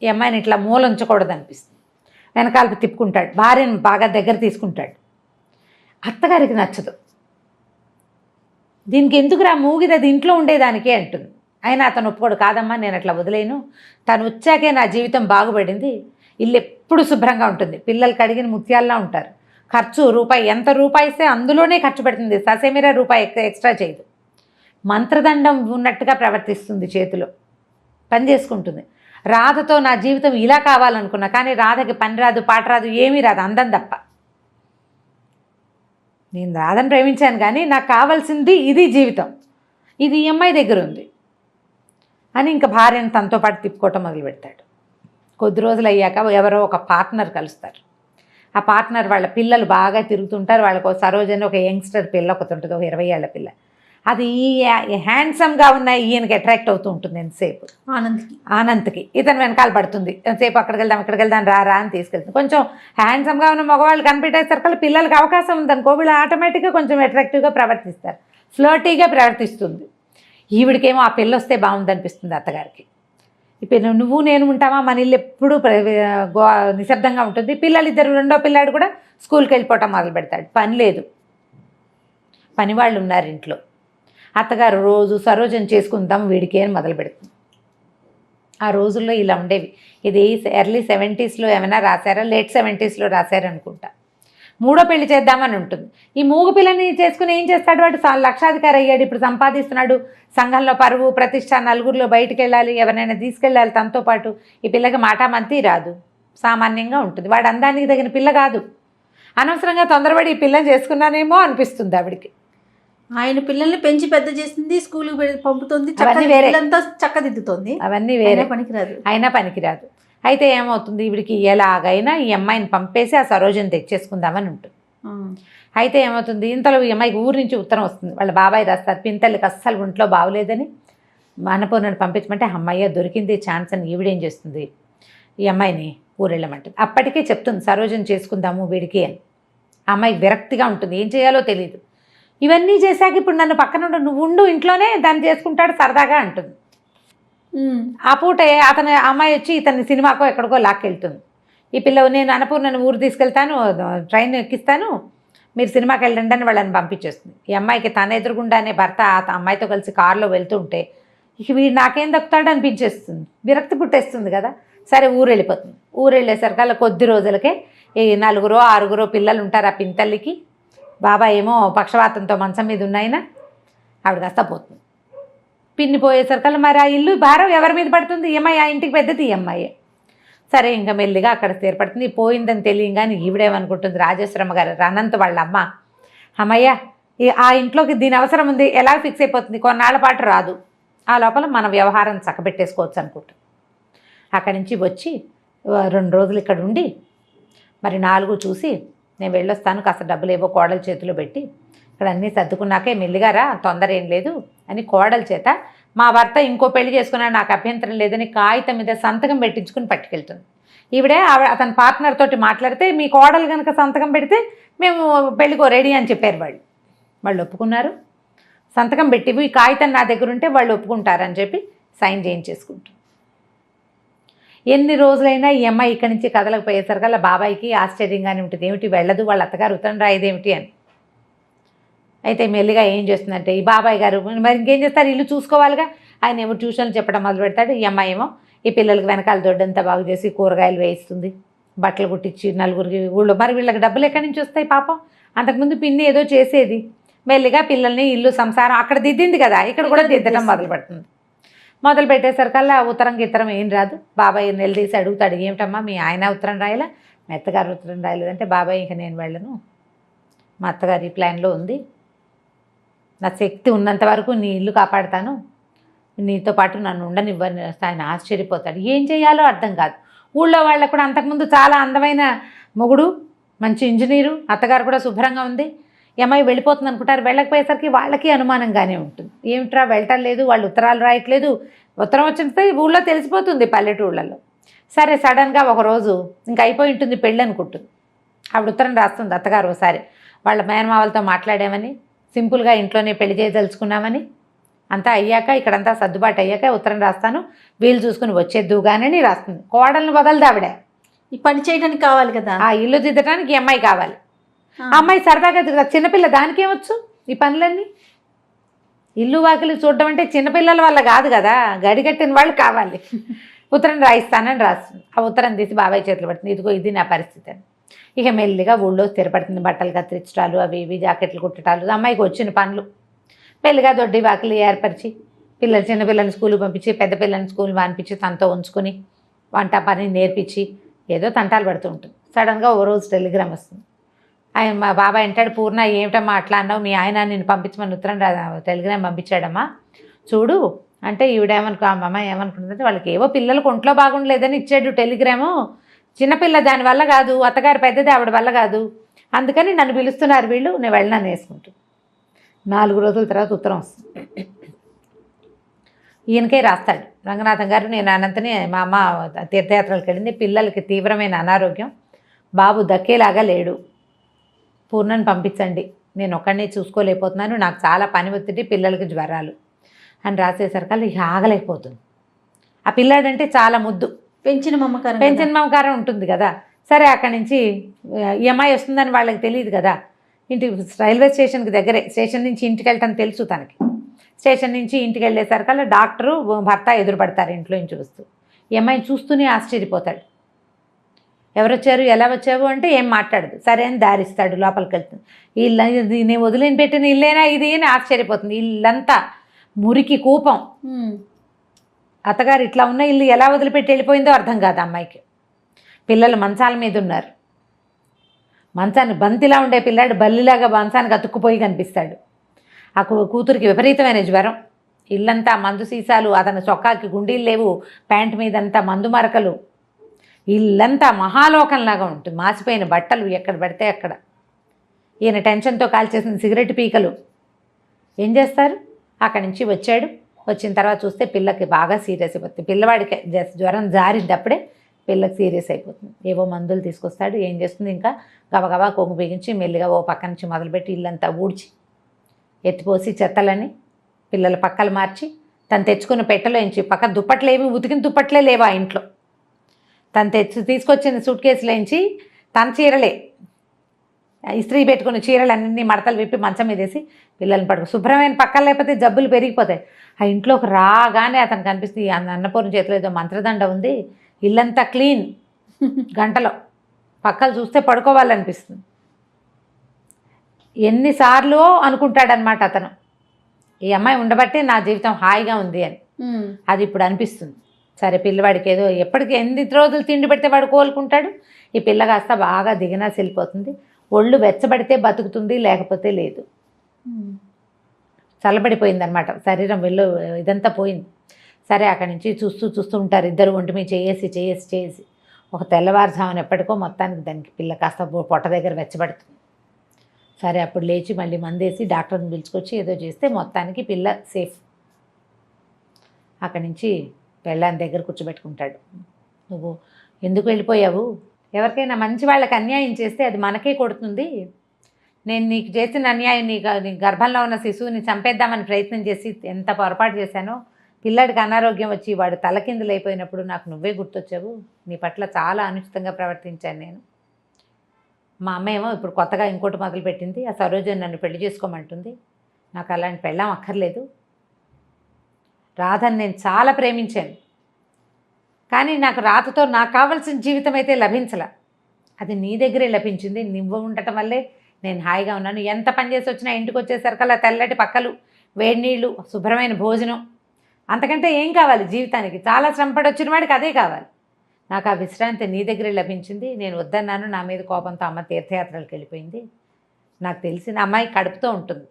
ఈ అమ్మాయిని ఇట్లా మూల ఉంచకూడదు అనిపిస్తుంది. వెనకాలకు తిప్పుకుంటాడు, భార్యను బాగా దగ్గర తీసుకుంటాడు. అత్తగారికి నచ్చదు, దీనికి ఎందుకురా మూగిది, అది ఇంట్లో ఉండేదానికే అంటుంది. అయినా అతను ఒప్పుకోడు. కాదమ్మా నేను అట్లా వదిలేను, తను వచ్చాకే నా జీవితం బాగుపడింది, ఇల్లు ఎప్పుడు శుభ్రంగా ఉంటుంది, పిల్లలు కడిగిన ముత్యాల్లా ఉంటారు, ఖర్చు ఎంత రూపాయి ఇస్తే అందులోనే ఖర్చు పెడుతుంది, ససేమిరా రూపాయి ఎక్స్ట్రా చేయదు, మంత్రదండం ఉన్నట్టుగా ప్రవర్తిస్తుంది, చేతిలో పని చేసుకుంటుంది. రాధతో నా జీవితం ఇలా కావాలనుకున్నా, కానీ రాధకి పని రాదు, పాట రాదు, ఏమీ రాదు, అందం తప్ప. నేను రాధను ప్రేమించాను కానీ నాకు కావాల్సింది ఇది జీవితం, ఇది ఈ అమ్మాయి దగ్గర ఉంది అని ఇంకా భార్యను తనతో పాటు తిప్పుకోవటం మొదలు పెడతాడు. కొద్ది రోజులు అయ్యాక ఎవరో ఒక పార్ట్నర్ కలుస్తారు. ఆ పార్ట్నర్ వాళ్ళ పిల్లలు బాగా తిరుగుతుంటారు. వాళ్ళకు సరోజని ఒక యంగ్స్టర్ పిల్ల ఒకటి ఉంటుంది, ఒక 20 ఏళ్ల పిల్ల. అది హ్యాండ్సమ్గా ఉన్న ఈయనకి అట్రాక్ట్ అవుతూ ఉంటుంది. ఎంతసేపు ఆనంద్కి ఇతను వెనకాల పడుతుంది, ఎంతసేపు అక్కడికి వెళ్దాం రా అని తీసుకెళ్తుంది. కొంచెం హ్యాండ్సమ్గా ఉన్న మగవాళ్ళు కనిపెట్టేసరికి పిల్లలకి అవకాశం ఉందనుకో, వీళ్ళు ఆటోమేటిక్గా కొంచెం అట్రాక్టివ్గా ప్రవర్తిస్తారు, ఫ్లర్టీగా ప్రవర్తిస్తుంది. ఈవిడికేమో ఆ పిల్ల వస్తే బాగుందనిపిస్తుంది అత్తగారికి. ఇప్పుడు నువ్వు నేను ఉంటామా, మన ఇల్లు ఎప్పుడు నిశ్శబ్దంగా ఉంటుంది. పిల్లలిద్దరు, రెండో పిల్లాడు కూడా స్కూల్కి వెళ్ళిపోవటం మొదలు పెడతాడు. పని లేదు, పని వాళ్ళు ఉన్నారు ఇంట్లో. అత్తగారు రోజు సరోజన చేసుకుందాం వీడికి అని మొదలు పెడుతుంది. ఆ రోజుల్లో ఇలా ఉండేవి. ఇది ఎర్లీ 70s ఏమైనా రాశారా, లేట్ 70s రాశారనుకుంటా. మూడో పెళ్లి చేద్దామని ఉంటుంది. ఈ మూగు పిల్లని చేసుకుని ఏం చేస్తాడు, వాడు లక్షాధికారి అయ్యాడు, ఇప్పుడు సంపాదిస్తున్నాడు, సంఘంలో పరువు ప్రతిష్ట, నలుగురిలో బయటికి వెళ్ళాలి, ఎవరినైనా తీసుకెళ్ళాలి తనతో పాటు. ఈ పిల్లకి మాటామంతి రాదు, సామాన్యంగా ఉంటుంది. వాడు అందానికి తగిన పిల్ల కాదు. అనవసరంగా తొందరపడి ఈ పిల్లని చేసుకున్నానేమో అనిపిస్తుంది ఆవిడికి. ఆయన పిల్లల్ని పెంచి పెద్ద చేస్తుంది, స్కూల్కి పంపుతుంది, చక్కదిద్దుతుంది, అవన్నీ వేరే, పనికిరాదు, అయినా పనికిరాదు. అయితే ఏమవుతుంది, ఈవిడికి ఎలాగైనా ఈ అమ్మాయిని పంపేసి ఆ సరోజని తెచ్చేసుకుందామని ఉంటుంది. అయితే ఏమవుతుంది, ఇంతలో ఈ అమ్మాయికి ఊరి నుంచి ఉత్తరం వస్తుంది. వాళ్ళ బాబాయ్ రాస్తారు, పింతల్లికి అస్సలు ఒంట్లో బాగోలేదని అన్నపూర్ణని పంపించమంటే అమ్మాయి దొరికింది ఛాన్స్ అని ఈవిడేం చేస్తుంది, ఈ అమ్మాయిని ఊరెళ్ళమంటుంది. అప్పటికే చెప్తుంది సరోజని చేసుకుందాము వీడికి అని. ఆ అమ్మాయికి విరక్తిగా ఉంటుంది, ఏం చేయాలో తెలియదు. ఇవన్నీ చేశాక ఇప్పుడు నన్ను పక్కన నువ్వు ఉండు ఇంట్లోనే, దాన్ని చేసుకుంటాడు సరదాగా అంటుంది. ఆ పూటే అతను అమ్మాయి వచ్చి ఇతన్ని సినిమాకో ఎక్కడికో లాక్కెళ్తుంది. ఈ పిల్ల నేను అన్నపూర్ణని ఊరు తీసుకెళ్తాను, ట్రైన్ ఎక్కిస్తాను, మీరు సినిమాకి వెళ్ళండి అని వాళ్ళని పంపించేస్తుంది. ఈ అమ్మాయికి తన ఎదురుగుండానే భర్త అమ్మాయితో కలిసి కారులో వెళ్తుంటే ఇక వీడు నాకేం దక్కుతాడు అనిపించేస్తుంది, విరక్తి పుట్టేస్తుంది కదా. సరే ఊరు వెళ్ళిపోతుంది. ఊరు వెళ్ళేసరికి అలా కొద్ది రోజులకే ఈ 4 6 పిల్లలు ఉంటారు ఆ పింతల్లికి. బాబాయ్ ఏమో పక్షవాతంతో మంచం మీద ఉన్నాయినా ఆవిడ కాస్త పోతుంది. పిన్ని పోయేసరికల్లా మరి ఆ ఇల్లు భారం ఎవరి మీద పడుతుంది? ఈఎంఐ. ఆ ఇంటికి పెద్దది ఈఎంఐ. సరే ఇంకా మెల్లిగా అక్కడ స్థిరపడుతుంది. పోయిందని తెలియగానే ఈవిడేమనుకుంటుంది, రాజేశ్వరమ్మ గారు అనంత్ వాళ్ళ అమ్మ, అమ్మయ్య ఆ ఇంట్లోకి దీని అవసరం ఉంది, ఎలా ఫిక్స్ అయిపోతుంది, కొన్నాళ్ల పాటు రాదు, ఆ లోపల మన వ్యవహారం చక్కబెట్టేసుకోవచ్చు అనుకుంటాం. అక్కడి నుంచి వచ్చి 2 రోజులు ఇక్కడ ఉండి మరి 4 చూసి నేను వెళ్ళొస్తాను, కాస్త డబ్బులు ఏవో కోడల చేతిలో పెట్టి ఇక్కడ అన్నీ సర్దుకున్నాకే మెల్లిగా రా, తొందర ఏం లేదు అని కోడల చేత మా భర్త ఇంకో పెళ్లి చేసుకున్నాడు, నాకు అభ్యంతరం లేదని కాగితం మీద సంతకం పెట్టించుకుని పట్టుకెళ్తుంది. అతని పార్ట్నర్ తోటి మాట్లాడితే మీ కోడలు కనుక సంతకం పెడితే మేము పెళ్ళికో రెడీ అని చెప్పారు. వాళ్ళు ఒప్పుకున్నారు. సంతకం పెట్టి ఈ కాగితం నా దగ్గర ఉంటే వాళ్ళు ఒప్పుకుంటారని చెప్పి సైన్ చేయించేసుకుంటారు. ఎన్ని రోజులైనా ఈ అమ్మాయి ఇక్కడి నుంచి కదలకపోయేసరికల్లా బాబాయికి ఆశ్చర్యంగానే ఉంటుంది, ఏమిటి వెళ్ళదు, వాళ్ళ అత్తగారు ఉత్తరం రాయదేమిటి అని. అయితే మెల్లిగా ఏం చేస్తుందంటే ఈ బాబాయ్ గారు మరి ఇంకేం చేస్తారు, ఇల్లు చూసుకోవాలిగా, ఆయన ఏమో ట్యూషన్లు చెప్పడం మొదలు పెడతాడు. ఈ అమ్మాయి ఏమో ఈ పిల్లలకి వెనకాల దొడ్డంతా బాగు చేసి కూరగాయలు వేయిస్తుంది, బట్టలు కుట్టించి నలుగురికి ఊళ్ళో. మరి వీళ్ళకి డబ్బులు ఎక్కడి నుంచి వస్తాయి పాపం? అంతకుముందు పిన్ని ఏదో చేసేది. మెల్లిగా పిల్లల్ని ఇల్లు సంసారం అక్కడ దిద్దింది కదా, ఇక్కడ కూడా దిద్దడం మొదలు పెడుతుంది. మొదలు పెట్టేసరికల్లా ఉత్తరం గిత్తరం ఏం రాదు. బాబాయ్ నిలదీసి అడుగుతాడు, ఏమిటమ్మా మీ ఆయన ఉత్తరం రాయలా, మా అత్తగారు ఉత్తరం రాయలేదంటే, బాబాయ్ ఇంక నేను వెళ్ళను, మా అత్తగారి ఈ ప్లాన్లో ఉంది, నా శక్తి ఉన్నంత వరకు నీ ఇల్లు కాపాడుతాను, నీతో పాటు నన్ను ఉండనివ్వని. ఆయన ఆశ్చర్యపోతాడు, ఏం చేయాలో అర్థం కాదు. ఊళ్ళో వాళ్ళకు కూడా అంతకుముందు చాలా అందమైన మొగుడు, మంచి ఇంజనీరు, అత్తగారు కూడా శుభ్రంగా ఉంది, అమ్మాయి వెళ్ళిపోతుంది అనుకుంటారు. వెళ్ళకపోయేసరికి వాళ్ళకి అనుమానంగానే ఉంటుంది, ఏమిట్రా వెళ్ళటం లేదు, వాళ్ళు ఉత్తరాలు రాయట్లేదు, ఉత్తరం వచ్చినట్టు ఊళ్ళో తెలిసిపోతుంది పల్లెటూళ్ళలో. సరే సడన్గా ఒకరోజు ఇంకా అయిపోయి ఉంటుంది పెళ్ళి అనుకుంటుంది. ఆవిడ ఉత్తరం రాస్తుంది అత్తగారు ఒకసారి వాళ్ళ మేనమావలతో మాట్లాడామని, సింపుల్గా ఇంట్లోనే పెళ్లి చేయదలుచుకున్నామని, అంతా అయ్యాక ఇక్కడంతా సర్దుబాటు అయ్యాక ఉత్తరం రాస్తాను, వీలు చూసుకుని వచ్చేద్దుగానని రాస్తుంది. కోడల్ని వదలదు ఆవిడ, ఈ పని చేయడానికి కావాలి కదా, ఆ ఇల్లు దిద్దడానికి ఈ అమ్మాయి కావాలి. ఆ అమ్మాయి సరదాగా చిన్నపిల్ల, దానికేమొచ్చు ఈ పనులన్నీ? ఇల్లు వాకిలు చూడడం అంటే చిన్నపిల్లల వల్ల కాదు కదా, గడిగట్టిన వాళ్ళు కావాలి. ఉత్తరం రాయిస్తానని రాస్తుంది. ఆ ఉత్తరం తీసి బాబాయ్ చేతులు పడుతుంది, ఇదిగో ఇది నా పరిస్థితి అని. ఇక మెల్లిగా ఊళ్ళో స్థిరపడుతుంది, బట్టలు కత్తిరించడాలు, అవి ఇవి జాకెట్లు కుట్టడాలు, అమ్మాయికి వచ్చిన పనులు. మెల్లిగా దొడ్డి వాకిలి ఏర్పరిచి చిన్నపిల్లల్ని స్కూల్కి పంపించి పెద్ద పిల్లల్ని స్కూల్ మానిపించి తనతో ఉంచుకొని వంట పని నేర్పించి ఏదో తంటాలు పడుతూ ఉంటుంది. సడన్గా ఓ రోజు టెలిగ్రామ్ వస్తుంది. ఆయన మా బాబాయ్ అంటాడు, పూర్ణ ఏమిటమ్మా అట్లా అన్నావు, మీ ఆయన నేను పంపించమని ఉత్తరం టెలిగ్రామ్ పంపించాడమ్మా చూడు అంటే. అమ్మ ఏమనుకుంటుందంటే వాళ్ళకి ఏవో పిల్లలకు ఒంట్లో బాగుండలేదని ఇచ్చాడు టెలిగ్రాము, చిన్నపిల్ల దానివల్ల కాదు, అత్తగారు పెద్దది ఆవిడ వల్ల కాదు, అందుకని నన్ను పిలుస్తున్నారు వీళ్ళు, నేను వెళ్ళనని వేసుకుంటాను. 4 రోజుల తర్వాత ఉత్తరం వస్తుంది. ఈయనకే రాస్తాడు, రంగనాథం గారు నేను అనంతని మా అమ్మ తీర్థయాత్రలకు వెళ్ళింది, పిల్లలకి తీవ్రమైన అనారోగ్యం, బాబు దక్కేలాగా లేడు, పూర్ణని పంపించండి, నేను ఒక్కడిని చూసుకోలేకపోతున్నాను, నాకు చాలా పని ఒత్తిడి, పిల్లలకి జ్వరాలు అని రాసేసరికి ఇక ఆగలేకపోతుంది. ఆ పిల్లాడంటే చాలా ముద్దు, పెంచిన మమకారం ఉంటుంది కదా. సరే అక్కడి నుంచి ఈ అమ్మాయి వస్తుందని వాళ్ళకి తెలియదు కదా, రైల్వే స్టేషన్కి దగ్గరే, స్టేషన్ నుంచి ఇంటికి వెళ్ళటం తెలుసు తనకి. స్టేషన్ నుంచి ఇంటికి వెళ్ళేసరికల్లా డాక్టరు భర్త ఎదురుపడతారు ఇంట్లో నుంచి వస్తూ. ఈ అమ్మాయిని చూస్తూనే ఆశ్చర్యపోతాడు, ఎవరొచ్చారు ఎలా వచ్చావు అంటే ఏం మాట్లాడదు. సరే అని దారిస్తాడు, లోపలికి వెళ్తుంది. ఇల్లు నేను వదిలిని పెట్టిన ఇల్లేనా ఇది అని ఆశ్చర్యపోతుంది. ఇల్లంతా మురికి కూపం, అత్తగారు ఇట్లా ఉన్న ఇల్లు ఎలా వదిలిపెట్టి వెళ్ళిపోయిందో అర్థం కాదు అమ్మాయికి. పిల్లలు మంచాల మీద ఉన్నారు, మంచాన్ని బంతిలా ఉండే పిల్లాడు బల్లిలాగా మంచానికి అతుక్కుపోయి కనిపిస్తాడు. ఆ కూతురికి విపరీతమైన జ్వరం, ఇల్లంతా మందు సీసాలు, అతని చొక్కాకి గుండీలు లేవు, ప్యాంట్ మీదంతా మందు మరకలు, ఇల్లంతా మహాలోకంలాగా ఉంటుంది, మాసిపోయిన బట్టలు ఎక్కడ పడితే అక్కడ. ఈయన టెన్షన్తో కాల్చేసిన సిగరెట్ పీకలు. ఏం చేస్తారు? అక్కడి నుంచి వచ్చాడు. వచ్చిన తర్వాత చూస్తే పిల్లకి బాగా సీరియస్ అయిపోతుంది. పిల్లవాడికి జ్వరం జారినప్పుడే పిల్లకి సీరియస్ అయిపోతుంది. ఏవో మందులు తీసుకొస్తాడు. ఏం చేస్తుంది, ఇంకా గబగబా కొంగు బిగించి మెల్లిగా ఓ పక్క నుంచి మొదలుపెట్టి ఇల్లంతా ఊడ్చి ఎత్తిపోసి చెత్తలని పిల్లల పక్కలు మార్చి తను తెచ్చుకున్న పెట్టలోంచి పక్క దుప్పట్లేవి, ఉతికిన దుప్పట్లే లేవా ఇంట్లో, తను తీసుకొచ్చిన సూట్ కేసులోంచి తన చీరలే ఇస్త్రీ పెట్టుకున్న చీరలన్నీ మడతలు విప్పి మంచం మీదేసి పిల్లల్ని పడుకో. శుభ్రమైన పక్కలు లేకపోతే జబ్బులు పెరిగిపోతాయి. ఆ ఇంట్లోకి రాగానే అతను కనిపిస్తుంది, అన్నపూర్ణ చేతిలో ఏదో మంత్రదండ ఉంది, ఇల్లంతా క్లీన్, గంటలో పక్కలు చూస్తే పడుకోవాలనిపిస్తుంది. ఎన్నిసార్లు అనుకుంటాడనమాట అతను, ఈ అమ్మాయి ఉండబట్టే నా జీవితం హాయిగా ఉంది అని. అది ఇప్పుడు అనిపిస్తుంది. సరే పిల్లవాడికి ఏదో ఎప్పటికీ ఎన్ని రోజులు తిండి పెడితే వాడు కోలుకుంటాడు. ఈ పిల్ల కాస్త బాగా దిగినాసి వెళ్ళిపోతుంది. ఒళ్ళు వెచ్చబడితే బతుకుతుంది, లేకపోతే లేదు. చల్లబడిపోయింది అనమాట శరీరం, ఇదంతా పోయింది. సరే అక్కడి నుంచి చూస్తూ ఉంటారు ఇద్దరు ఒంటి మీద చేసి ఒక తెల్లవారుజామున ఎప్పటికో మొత్తానికి దానికి పిల్ల కాస్త పొట్ట దగ్గర వెచ్చబడుతుంది. సరే అప్పుడు లేచి మళ్ళీ మందేసి డాక్టర్ని పిలుచుకొచ్చి ఏదో చేస్తే మొత్తానికి పిల్ల సేఫ్. అక్కడి నుంచి పెళ్ళాన్ని దగ్గర కూర్చోబెట్టుకుంటాడు. నువ్వు ఎందుకు వెళ్ళిపోయావు? ఎవరికైనా మంచి వాళ్ళకి అన్యాయం చేస్తే అది మనకే కొడుతుంది. నేను నీకు చేసిన అన్యాయం, నీ గర్భంలో ఉన్న శిశువుని చంపేద్దామని ప్రయత్నం చేసి ఎంత పొరపాటు చేశానో, పిల్లాడికి అనారోగ్యం వచ్చి వాడు తలకిందులు అయిపోయినప్పుడు నాకు నువ్వే గుర్తొచ్చావు. నీ పట్ల చాలా అనుచితంగా ప్రవర్తించాను నేను. మా అమ్మ ఏమో ఇప్పుడు కొత్తగా ఇంకోటి మొదలుపెట్టింది. ఆ సరోజని నన్ను పెళ్లి చేసుకోమంటుంది. నాకు అలాంటి పెళ్ళాం అక్కర్లేదు. రాధని నేను చాలా ప్రేమించాను, కానీ నాకు రాధతో నాకు కావాల్సిన జీవితం అయితే లభించలే. అది నీ దగ్గరే లభించింది. నువ్వు ఉండటం వల్లే నేను హాయిగా ఉన్నాను. ఎంత పని చేసి వచ్చినా ఇంటికి వచ్చేసరికల్లా తెల్లటి పక్కలు, వేడి నీళ్ళు, శుభ్రమైన భోజనం, అంతకంటే ఏం కావాలి జీవితానికి? చాలా శ్రమపడి వచ్చిన వాడికి అదే కావాలి. నాకు ఆ విశ్రాంతి నీ దగ్గరే లభించింది. నేను వద్దన్నాను. నా మీద కోపంతో అమ్మ తీర్థయాత్రలకు వెళ్ళిపోయింది. నాకు తెలిసిన అమ్మాయి కడుపుతో ఉంటుంది.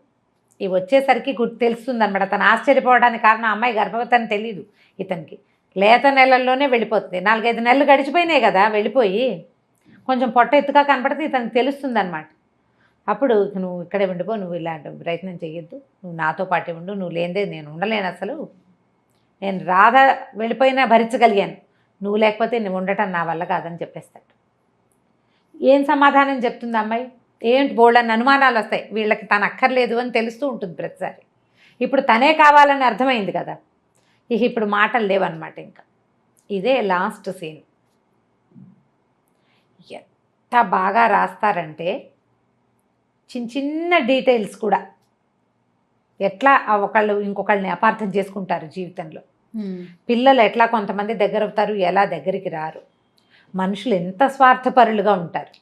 ఇవి వచ్చేసరికి తెలుస్తుంది అనమాట. తను ఆశ్చర్యపోవడానికి కారణం అమ్మాయి గర్భవతి అని తెలియదు ఇతనికి. లేత నెలల్లోనే వెళ్ళిపోతుంది. 4-5 నెలలు గడిచిపోయినాయి కదా, వెళ్ళిపోయి కొంచెం పొట్ట ఎత్తుగా కనపడితే ఇతనికి తెలుస్తుంది అనమాట. అప్పుడు నువ్వు ఇక్కడే ఉండిపో, నువ్వు ఇలాంటి ప్రయత్నం చేయొద్దు, నువ్వు నాతో పాటే ఉండు, నువ్వు లేనిదే నేను ఉండలేను అసలు. నేను రాధ వెళ్ళిపోయినా భరించగలిగాను, నువ్వు లేకపోతే నువ్వు ఉండటం నా వల్ల కాదని చెప్పేస్తాడు. ఏం సమాధానం చెప్తుంది అమ్మాయి? ఏంటి బోల్డని అనుమానాలు వస్తాయి. వీళ్ళకి తను అక్కర్లేదు అని తెలుస్తూ ఉంటుంది ప్రతిసారి. ఇప్పుడు తనే కావాలని అర్థమైంది కదా, ఇప్పుడు మాటలు లేవన్నమాట. ఇంకా ఇదే లాస్ట్ సీన్. ఎంత బాగా రాస్తారంటే చిన్న డీటెయిల్స్ కూడా ఎట్లా ఒకళ్ళు ఇంకొకళ్ళని అపార్థం చేసుకుంటారు జీవితంలో. పిల్లలు ఎట్లా కొంతమంది దగ్గర అవుతారు, ఎలా దగ్గరికి రారు. మనుషులు ఎంత స్వార్థపరులుగా ఉంటారు.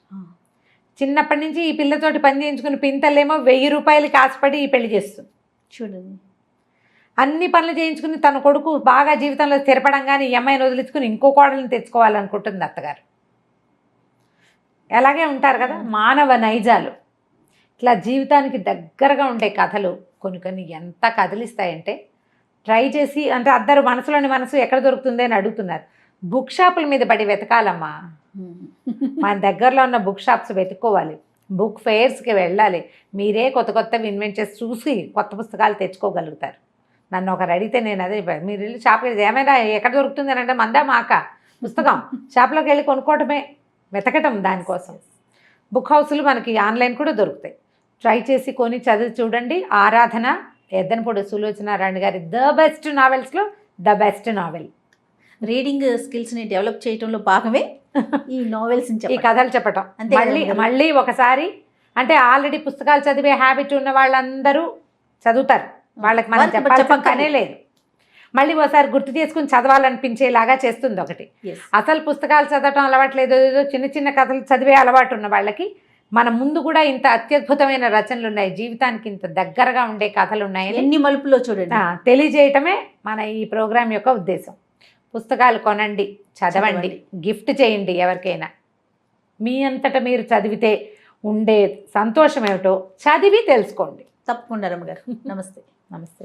చిన్నప్పటి నుంచి ఈ పిల్లతోటి పని చేయించుకుని పింతలేమో 1000 రూపాయలకి ఆశపడి ఈ పెళ్లి చేస్తుంది. చూడండి, అన్ని పనులు చేయించుకుని తన కొడుకు బాగా జీవితంలో స్థిరపడంగానే ఈ అమ్మాయిని వదిలించుకుని ఇంకో కోడల్ని తెచ్చుకోవాలనుకుంటుంది అత్తగారు. అలాగే ఉంటారు కదా మానవ నైజాలు. ఇట్లా జీవితానికి దగ్గరగా ఉండే కథలు కొన్ని ఎంత కదిలిస్తాయంటే, ట్రై చేసి అంటే అందరూ మనసులోని మనసు ఎక్కడ దొరుకుతుంది అని అడుగుతున్నారు. బుక్ షాపుల మీద పడి వెతకాలమ్మా. మన దగ్గరలో ఉన్న బుక్ షాప్స్ వెతుక్కోవాలి, బుక్ ఫెయిర్స్కి వెళ్ళాలి. మీరే కొత్తవి ఇన్వెంట్ చేసి చూసి కొత్త పుస్తకాలు తెచ్చుకోగలుగుతారు. నన్ను ఒకరు అడిగితే నేను అదే, మీరు వెళ్ళి షాప్కి ఏమైనా ఎక్కడ దొరుకుతుంది అని అంటే మందా మాక పుస్తకం షాప్లోకి వెళ్ళి కొనుక్కోవటమే, వెతకటం దానికోసం. బుక్ హౌస్లు మనకి ఆన్లైన్ కూడా దొరుకుతాయి. ట్రై చేసి కొని చదివి చూడండి. ఆరాధన, ఎద్దనపూడి సులోచనారాణి గారి ద బెస్ట్ నావెల్స్లో ద బెస్ట్ నావెల్. రీడింగ్ స్కిల్స్ని డెవలప్ చేయడంలో భాగమే ఈ నావెల్స్, ఈ కథలు చెప్పటం. మళ్ళీ ఒకసారి అంటే ఆల్రెడీ పుస్తకాలు చదివే హ్యాబిట్ ఉన్న వాళ్ళందరూ చదువుతారు, వాళ్ళకి మనం చెప్పాల్సిన పనే లేదు. మళ్ళీ ఒకసారి గుర్తు చేసుకుని చదవాలనిపించేలాగా చేస్తుంది ఒకటి. అసలు పుస్తకాలు చదవటం అలవాట్లేదు, ఏదో చిన్న కథలు చదివే అలవాటు ఉన్న వాళ్ళకి మన ముందు కూడా ఇంత అత్యద్భుతమైన రచనలు ఉన్నాయి, జీవితానికి ఇంత దగ్గరగా ఉండే కథలు ఉన్నాయి, ఎన్ని మలుపులో చూడండి తెలియజేయటమే మన ఈ ప్రోగ్రాం యొక్క ఉద్దేశం. పుస్తకాలు కొనండి, చదవండి, గిఫ్ట్ చేయండి ఎవరికైనా. మీ అంతటా మీరు చదివితే ఉండే సంతోషం ఏమిటో చదివి తెలుసుకోండి. తప్పకుండా రమ్మ గారు. నమస్తే. నమస్తే.